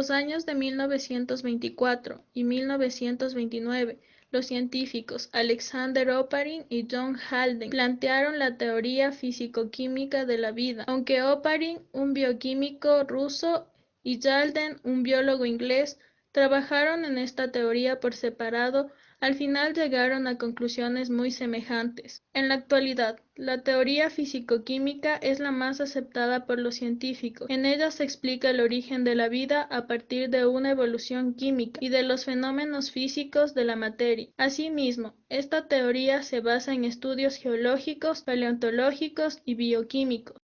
los años de 1924 y 1929, los científicos Alexander Oparin y John Haldane plantearon la teoría físico-química de la vida, aunque Oparin, un bioquímico ruso, y Haldane, un biólogo inglés, trabajaron en esta teoría por separado. Al final llegaron a conclusiones muy semejantes. En la actualidad, la teoría físico-química es la más aceptada por los científicos. En ella se explica el origen de la vida a partir de una evolución química y de los fenómenos físicos de la materia. Asimismo, esta teoría se basa en estudios geológicos, paleontológicos y bioquímicos.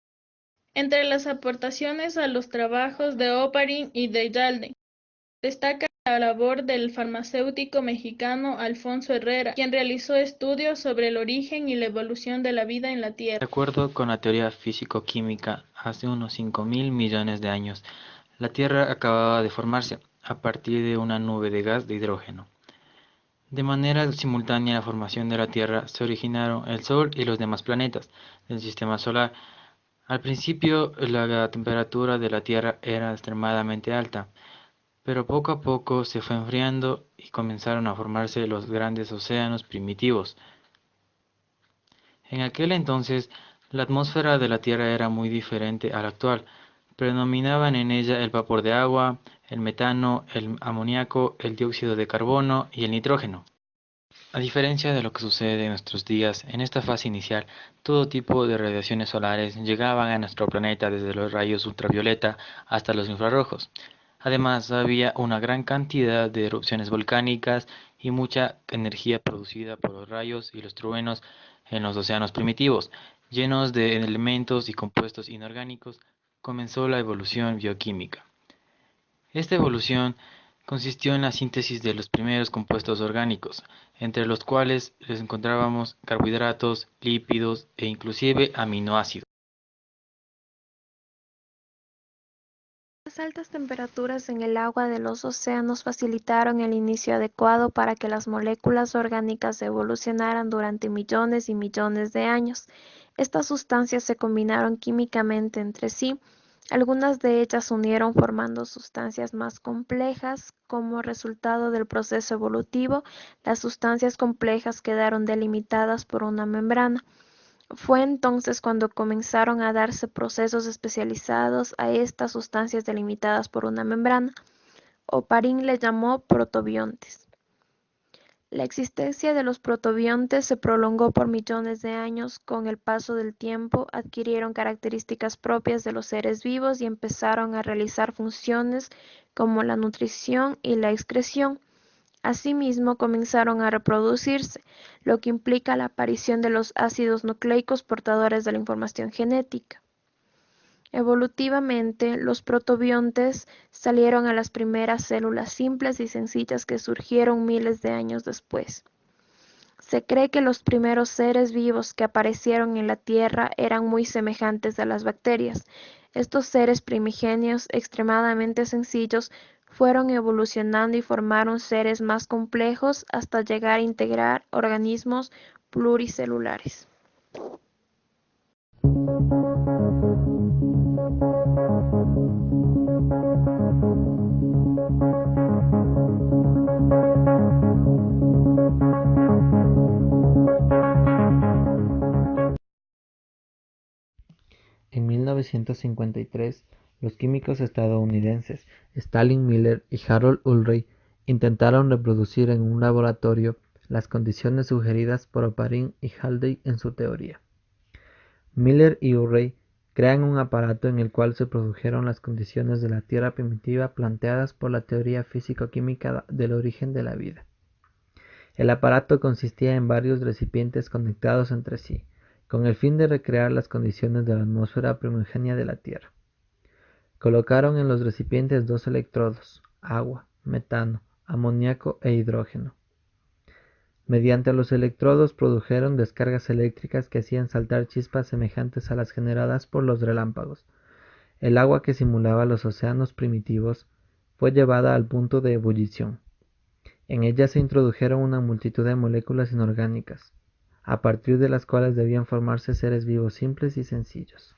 Entre las aportaciones a los trabajos de Oparin y de Haldane, destaca la labor del farmacéutico mexicano Alfonso Herrera, quien realizó estudios sobre el origen y la evolución de la vida en la De Tierra. acuerdo con la teoría físico-química, hace unos 5.000 millones de años, la Tierra acababa de formarse a partir de una nube de gas de hidrógeno. De manera simultánea a la formación de la Tierra se originaron el Sol y los demás planetas del sistema solar. Al principio, la temperatura de la Tierra era extremadamente alta, pero poco a poco se fue enfriando y comenzaron a formarse los grandes océanos primitivos. En aquel entonces, la atmósfera de la Tierra era muy diferente a la actual. Predominaban en ella el vapor de agua, el metano, el amoníaco, el dióxido de carbono y el nitrógeno. A diferencia de lo que sucede en nuestros días, en esta fase inicial, todo tipo de radiaciones solares llegaban a nuestro planeta desde los rayos ultravioleta hasta los infrarrojos. Además, había una gran cantidad de erupciones volcánicas y mucha energía producida por los rayos y los truenos en los océanos primitivos, llenos de elementos y compuestos inorgánicos. Comenzó la evolución bioquímica. Esta evolución consistió en la síntesis de los primeros compuestos orgánicos, entre los cuales les encontrábamos carbohidratos, lípidos e inclusive aminoácidos. Las altas temperaturas en el agua de los océanos facilitaron el inicio adecuado para que las moléculas orgánicas evolucionaran durante millones y millones de años. Estas sustancias se combinaron químicamente entre sí. Algunas de ellas se unieron formando sustancias más complejas. Como resultado del proceso evolutivo, las sustancias complejas quedaron delimitadas por una membrana. Fue entonces cuando comenzaron a darse procesos especializados a estas sustancias delimitadas por una membrana. Oparin le llamó protobiontes. La existencia de los protobiontes se prolongó por millones de años. Con el paso del tiempo, adquirieron características propias de los seres vivos y empezaron a realizar funciones como la nutrición y la excreción. Asimismo, comenzaron a reproducirse, lo que implica la aparición de los ácidos nucleicos portadores de la información genética. Evolutivamente, los protobiontes salieron a las primeras células simples y sencillas que surgieron miles de años después. Se cree que los primeros seres vivos que aparecieron en la Tierra eran muy semejantes a las bacterias. Estos seres primigenios, extremadamente sencillos, fueron evolucionando y formaron seres más complejos hasta llegar a integrar organismos pluricelulares. En 1953, los químicos estadounidenses Stalin Miller y Harold Urey intentaron reproducir en un laboratorio las condiciones sugeridas por Oparin y Haldane en su teoría. Miller y Urey crean un aparato en el cual se produjeron las condiciones de la Tierra primitiva planteadas por la teoría físico-química del origen de la vida. El aparato consistía en varios recipientes conectados entre sí, con el fin de recrear las condiciones de la atmósfera primigenia de la Tierra. Colocaron en los recipientes dos electrodos, agua, metano, amoníaco e hidrógeno. Mediante los electrodos produjeron descargas eléctricas que hacían saltar chispas semejantes a las generadas por los relámpagos. El agua, que simulaba los océanos primitivos, fue llevada al punto de ebullición. En ella se introdujeron una multitud de moléculas inorgánicas, a partir de las cuales debían formarse seres vivos simples y sencillos.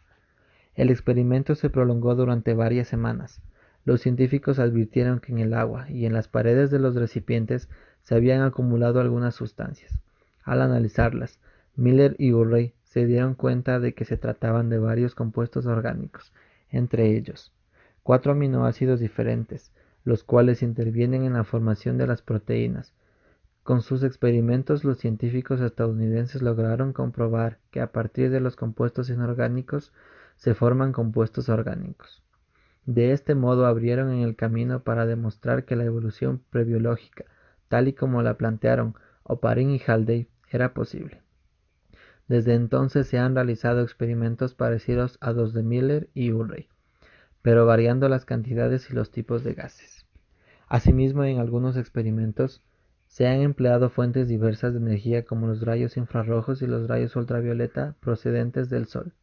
El experimento se prolongó durante varias semanas, Los científicos advirtieron que en el agua y en las paredes de los recipientes se habían acumulado algunas sustancias. Al analizarlas, Miller y Urey se dieron cuenta de que se trataban de varios compuestos orgánicos, entre ellos 4 aminoácidos diferentes, los cuales intervienen en la formación de las proteínas. Con sus experimentos, los científicos estadounidenses lograron comprobar que a partir de los compuestos inorgánicos se forman compuestos orgánicos. De este modo abrieron el camino para demostrar que la evolución prebiológica, tal y como la plantearon Oparin y Haldane, era posible. Desde entonces se han realizado experimentos parecidos a los de Miller y Urey, pero variando las cantidades y los tipos de gases. Asimismo, en algunos experimentos se han empleado fuentes diversas de energía como los rayos infrarrojos y los rayos ultravioleta procedentes del Sol.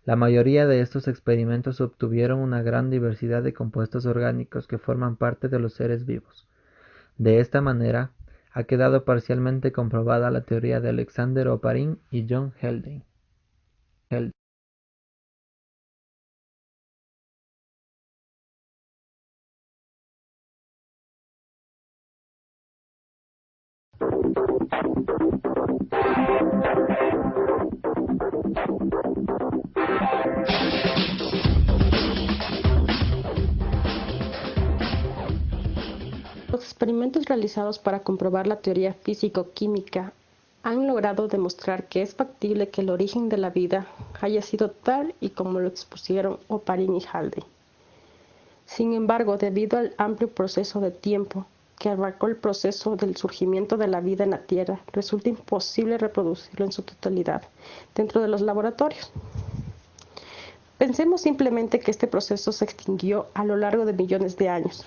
La mayoría de estos experimentos obtuvieron una gran diversidad de compuestos orgánicos que forman parte de los seres vivos. De esta manera, ha quedado parcialmente comprobada la teoría de Alexander Oparin y John Haldane. Los experimentos realizados para comprobar la teoría físico-química han logrado demostrar que es factible que el origen de la vida haya sido tal y como lo expusieron Oparin y Haldane. Sin embargo, debido al amplio proceso de tiempo que abarcó el proceso del surgimiento de la vida en la Tierra, resulta imposible reproducirlo en su totalidad dentro de los laboratorios. Pensemos simplemente que este proceso se extinguió a lo largo de millones de años.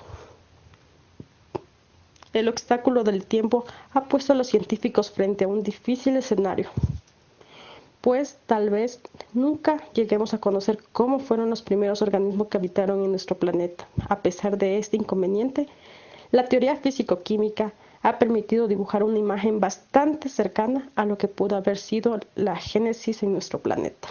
El obstáculo del tiempo ha puesto a los científicos frente a un difícil escenario, pues tal vez nunca lleguemos a conocer cómo fueron los primeros organismos que habitaron en nuestro planeta. A pesar de este inconveniente, la teoría físico-química ha permitido dibujar una imagen bastante cercana a lo que pudo haber sido la génesis en nuestro planeta.